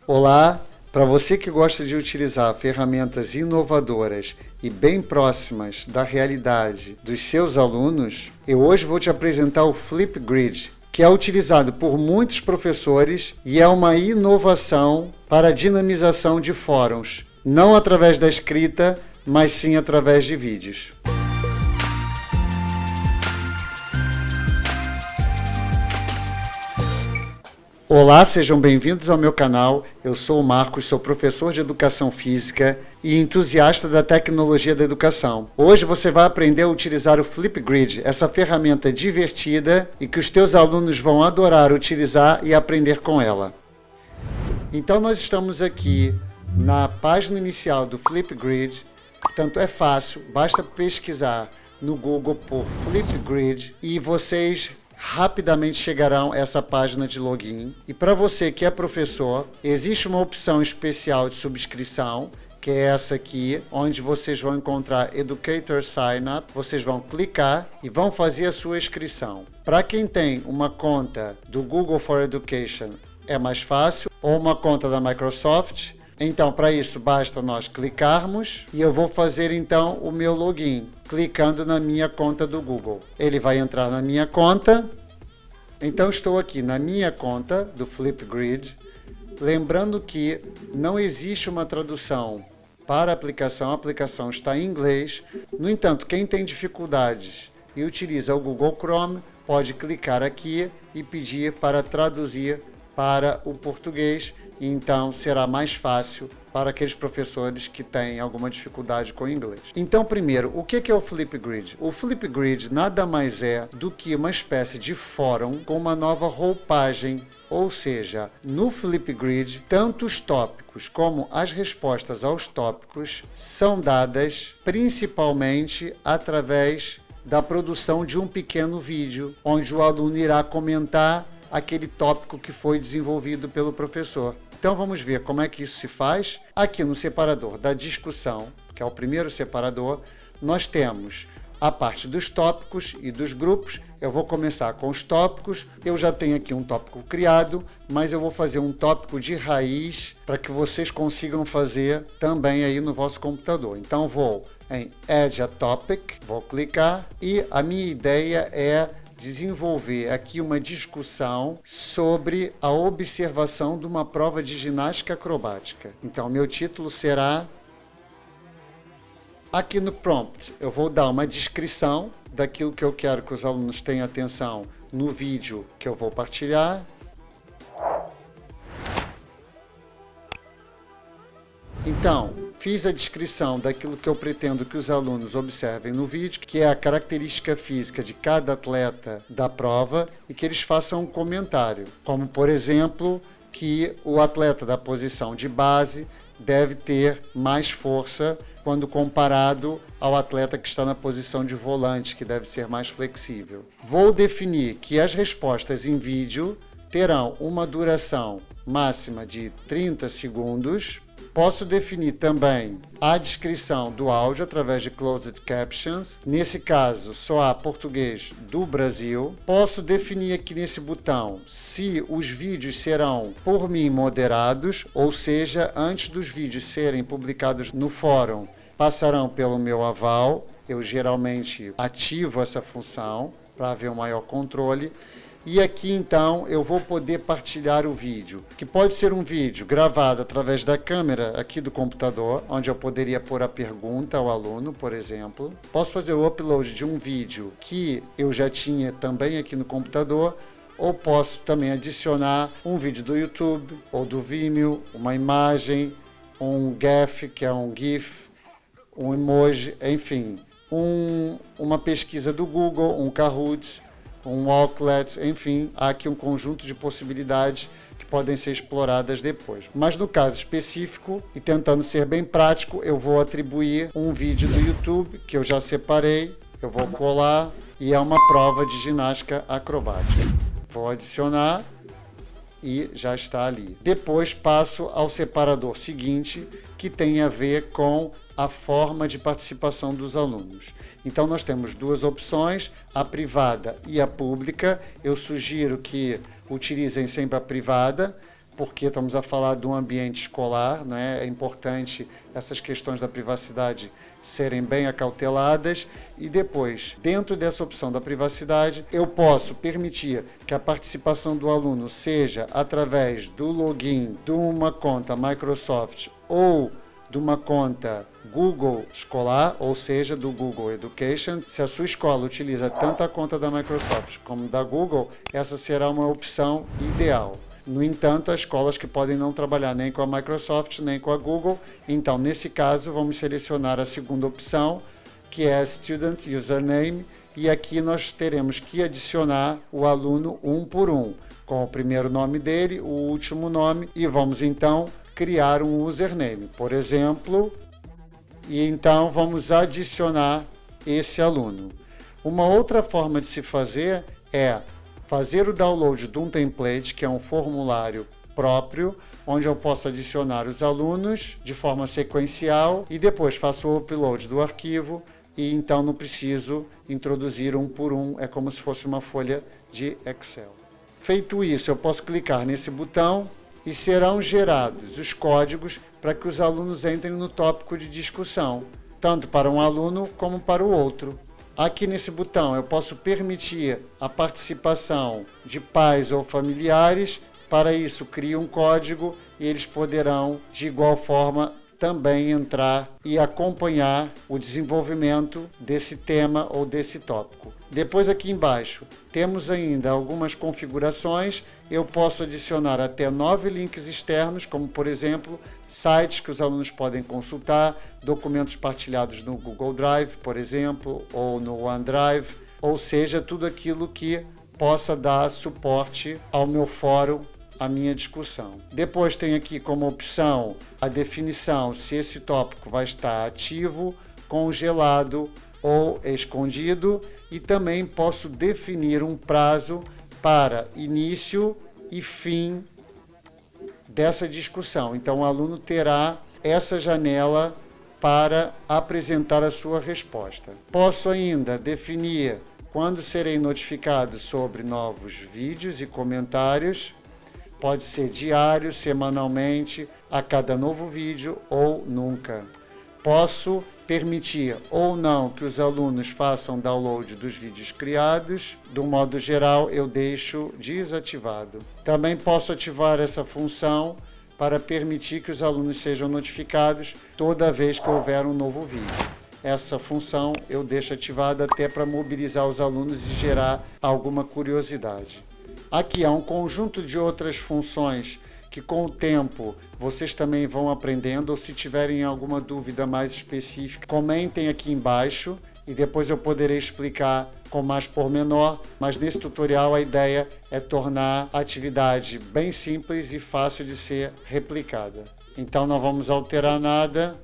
Olá, para você que gosta de utilizar ferramentas inovadoras e bem próximas da realidade dos seus alunos, eu hoje vou te apresentar o Flipgrid, que é utilizado por muitos professores e é uma inovação para a dinamização de fóruns, não através da escrita, mas sim através de vídeos. Olá, sejam bem-vindos ao meu canal. Eu sou o Marcos, sou professor de Educação Física e entusiasta da tecnologia da educação. Hoje você vai aprender a utilizar o Flipgrid, essa ferramenta divertida e que os teus alunos vão adorar utilizar e aprender com ela. Então nós estamos aqui na página inicial do Flipgrid, portanto é fácil, basta pesquisar no Google por Flipgrid e vocês rapidamente chegarão a essa página de login. E para você que é professor, existe uma opção especial de subscrição, que é essa aqui, onde vocês vão encontrar Educator Sign Up. Vocês vão clicar e vão fazer a sua inscrição. Para quem tem uma conta do Google for Education, é mais fácil, ou uma conta da Microsoft. Então, para isso, basta nós clicarmos e eu vou fazer então o meu login, clicando na minha conta do Google. Ele vai entrar na minha conta. Então, estou aqui na minha conta do Flipgrid. Lembrando que não existe uma tradução para a aplicação está em inglês. No entanto, quem tem dificuldades e utiliza o Google Chrome, pode clicar aqui e pedir para traduzir para o português. Então será mais fácil para aqueles professores que têm alguma dificuldade com o inglês. Então, primeiro, o que é o Flipgrid? O Flipgrid nada mais é do que uma espécie de fórum com uma nova roupagem. Ou seja, no Flipgrid, tanto os tópicos como as respostas aos tópicos são dadas principalmente através da produção de um pequeno vídeo, onde o aluno irá comentar aquele tópico que foi desenvolvido pelo professor. Então vamos ver como é que isso se faz. Aqui no separador da discussão, que é o primeiro separador, nós temos a parte dos tópicos e dos grupos. Eu vou começar com os tópicos. Eu já tenho aqui um tópico criado, mas eu vou fazer um tópico de raiz para que vocês consigam fazer também aí no vosso computador. Então vou em Add a Topic, vou clicar e a minha ideia é desenvolver aqui uma discussão sobre a observação de uma prova de ginástica acrobática. Então, meu título será... Aqui no prompt, eu vou dar uma descrição daquilo que eu quero que os alunos tenham atenção no vídeo que eu vou partilhar. Então, fiz a descrição daquilo que eu pretendo que os alunos observem no vídeo, que é a característica física de cada atleta da prova e que eles façam um comentário, como por exemplo, que o atleta da posição de base deve ter mais força quando comparado ao atleta que está na posição de volante, que deve ser mais flexível. Vou definir que as respostas em vídeo terão uma duração máxima de 30 segundos. Posso definir também a descrição do áudio através de Closed Captions. Nesse caso, só há português do Brasil. Posso definir aqui nesse botão se os vídeos serão por mim moderados, ou seja, antes dos vídeos serem publicados no fórum, passarão pelo meu aval. Eu geralmente ativo essa função para haver um maior controle. E aqui então eu vou poder partilhar o vídeo, que pode ser um vídeo gravado através da câmera aqui do computador, onde eu poderia pôr a pergunta ao aluno, por exemplo. Posso fazer o upload de um vídeo que eu já tinha também aqui no computador, ou posso também adicionar um vídeo do YouTube ou do Vimeo, uma imagem, um GIF, que é um GIF, um emoji, enfim, uma pesquisa do Google, um Kahoot, um Walklet, enfim, há aqui um conjunto de possibilidades que podem ser exploradas depois. Mas no caso específico, e tentando ser bem prático, eu vou atribuir um vídeo do YouTube, que eu já separei, eu vou colar, e é uma prova de ginástica acrobática. Vou adicionar e já está ali. Depois passo ao separador seguinte, que tem a ver com a forma de participação dos alunos. Então nós temos duas opções, a privada e a pública. Eu sugiro que utilizem sempre a privada, porque estamos a falar de um ambiente escolar, né? É importante essas questões da privacidade serem bem acauteladas. E depois, dentro dessa opção da privacidade, eu posso permitir que a participação do aluno seja através do login de uma conta Microsoft ou de uma conta Google escolar, ou seja, do Google Education. Se a sua escola utiliza tanto a conta da Microsoft como da Google, essa será uma opção ideal. No entanto, há escolas que podem não trabalhar nem com a Microsoft, nem com a Google. Então, nesse caso, vamos selecionar a segunda opção, que é Student Username, e aqui nós teremos que adicionar o aluno um por um, com o primeiro nome dele, o último nome, e vamos então criar um username, por exemplo, e então vamos adicionar esse aluno. Uma outra forma de se fazer é fazer o download de um template, que é um formulário próprio, onde eu posso adicionar os alunos de forma sequencial e depois faço o upload do arquivo e então não preciso introduzir um por um, é como se fosse uma folha de Excel. Feito isso, eu posso clicar nesse botão e serão gerados os códigos para que os alunos entrem no tópico de discussão, tanto para um aluno como para o outro. Aqui nesse botão eu posso permitir a participação de pais ou familiares. Para isso, crio um código e eles poderão, de igual forma, também entrar e acompanhar o desenvolvimento desse tema ou desse tópico. Depois aqui embaixo temos ainda algumas configurações. Eu posso adicionar até 9 links externos, como por exemplo, sites que os alunos podem consultar, documentos partilhados no Google Drive, por exemplo, ou no OneDrive, ou seja, tudo aquilo que possa dar suporte ao meu fórum, a minha discussão. Depois tem aqui como opção a definição se esse tópico vai estar ativo, congelado ou escondido, e também posso definir um prazo para início e fim dessa discussão. Então o aluno terá essa janela para apresentar a sua resposta. Posso ainda definir quando serei notificado sobre novos vídeos e comentários. Pode ser diário, semanalmente, a cada novo vídeo ou nunca. Posso permitir ou não que os alunos façam download dos vídeos criados. Do modo geral, eu deixo desativado. Também posso ativar essa função para permitir que os alunos sejam notificados toda vez que houver um novo vídeo. Essa função eu deixo ativada até para mobilizar os alunos e gerar alguma curiosidade. Aqui há um conjunto de outras funções que com o tempo vocês também vão aprendendo, ou se tiverem alguma dúvida mais específica, comentem aqui embaixo e depois eu poderei explicar com mais pormenor, mas nesse tutorial a ideia é tornar a atividade bem simples e fácil de ser replicada. Então não vamos alterar nada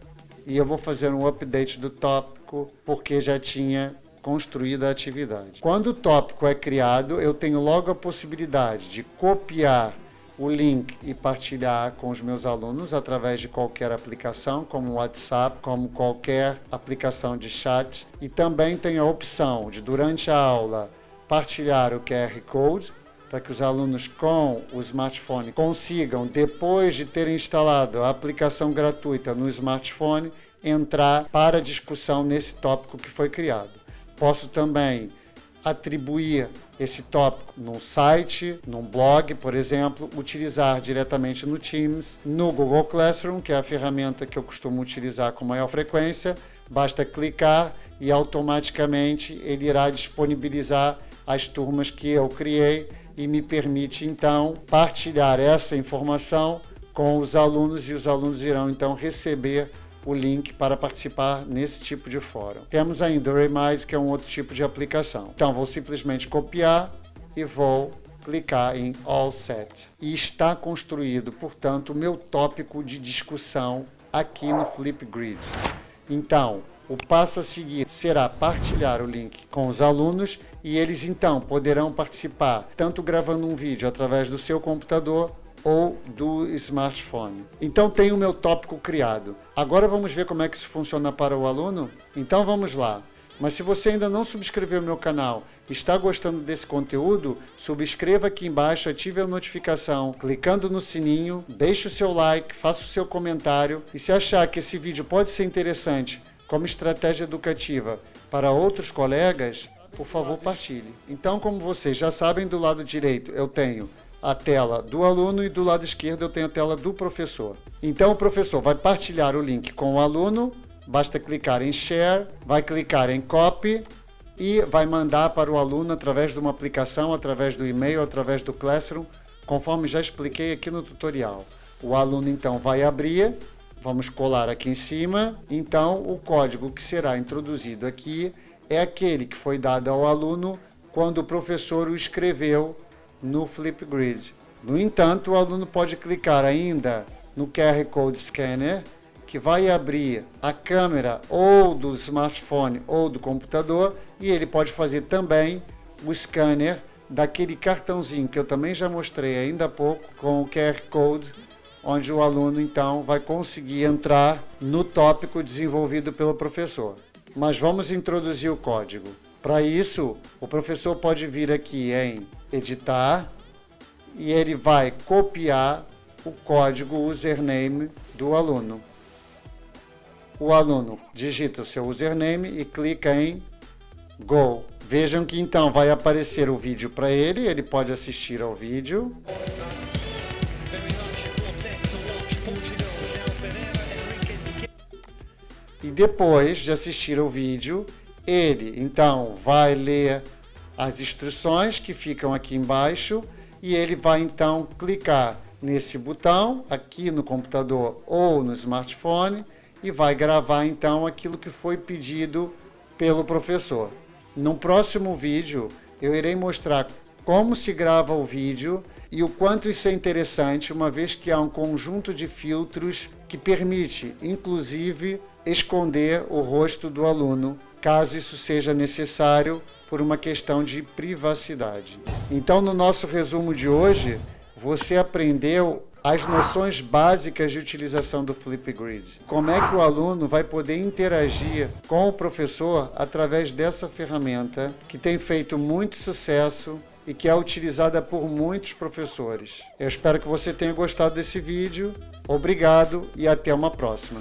e eu vou fazer um update do tópico porque já tinha construído a atividade. Quando o tópico é criado, eu tenho logo a possibilidade de copiar o link e partilhar com os meus alunos através de qualquer aplicação, como o WhatsApp, como qualquer aplicação de chat. E também tenho a opção de, durante a aula, partilhar o QR Code, para que os alunos com o smartphone consigam, depois de terem instalado a aplicação gratuita no smartphone, entrar para a discussão nesse tópico que foi criado. Posso também atribuir esse tópico num site, num blog, por exemplo, utilizar diretamente no Teams, no Google Classroom, que é a ferramenta que eu costumo utilizar com maior frequência. Basta clicar e automaticamente ele irá disponibilizar as turmas que eu criei e me permite então partilhar essa informação com os alunos e os alunos irão então receber o link para participar nesse tipo de fórum. Temos ainda o Remind, que é um outro tipo de aplicação. Então vou simplesmente copiar e vou clicar em All Set. E está construído, portanto, o meu tópico de discussão aqui no Flipgrid. Então, o passo a seguir será partilhar o link com os alunos e eles então poderão participar, tanto gravando um vídeo através do seu computador ou do smartphone. Então tem o meu tópico criado. Agora vamos ver como é que isso funciona para o aluno? Então vamos lá. Mas se você ainda não subscreveu o meu canal, está gostando desse conteúdo, subscreva aqui embaixo, ative a notificação, clicando no sininho, deixe o seu like, faça o seu comentário e se achar que esse vídeo pode ser interessante como estratégia educativa para outros colegas, por favor, partilhe. Então, como vocês já sabem, do lado direito eu tenho a tela do aluno e do lado esquerdo eu tenho a tela do professor. Então, o professor vai partilhar o link com o aluno, basta clicar em Share, vai clicar em Copy e vai mandar para o aluno através de uma aplicação, através do e-mail, através do Classroom, conforme já expliquei aqui no tutorial. O aluno então vai abrir, vamos colar aqui em cima, então o código que será introduzido aqui é aquele que foi dado ao aluno quando o professor o escreveu no Flipgrid. No entanto, o aluno pode clicar ainda no QR Code Scanner, que vai abrir a câmera ou do smartphone ou do computador, e ele pode fazer também o scanner daquele cartãozinho que eu também já mostrei ainda há pouco com o QR Code, onde o aluno então vai conseguir entrar no tópico desenvolvido pelo professor. Mas vamos introduzir o código. Para isso, o professor pode vir aqui em editar e ele vai copiar o código username do aluno. O aluno digita o seu username e clica em Go. Vejam que então vai aparecer o vídeo para ele, ele pode assistir ao vídeo. E depois de assistir ao vídeo, ele então vai ler as instruções que ficam aqui embaixo e ele vai então clicar nesse botão aqui no computador ou no smartphone e vai gravar então aquilo que foi pedido pelo professor. No próximo vídeo eu irei mostrar como se grava o vídeo e o quanto isso é interessante, uma vez que há um conjunto de filtros que permite, inclusive, esconder o rosto do aluno, caso isso seja necessário por uma questão de privacidade. Então, no nosso resumo de hoje, você aprendeu as noções básicas de utilização do Flipgrid. Como é que o aluno vai poder interagir com o professor através dessa ferramenta que tem feito muito sucesso e que é utilizada por muitos professores. Eu espero que você tenha gostado desse vídeo. Obrigado e até uma próxima.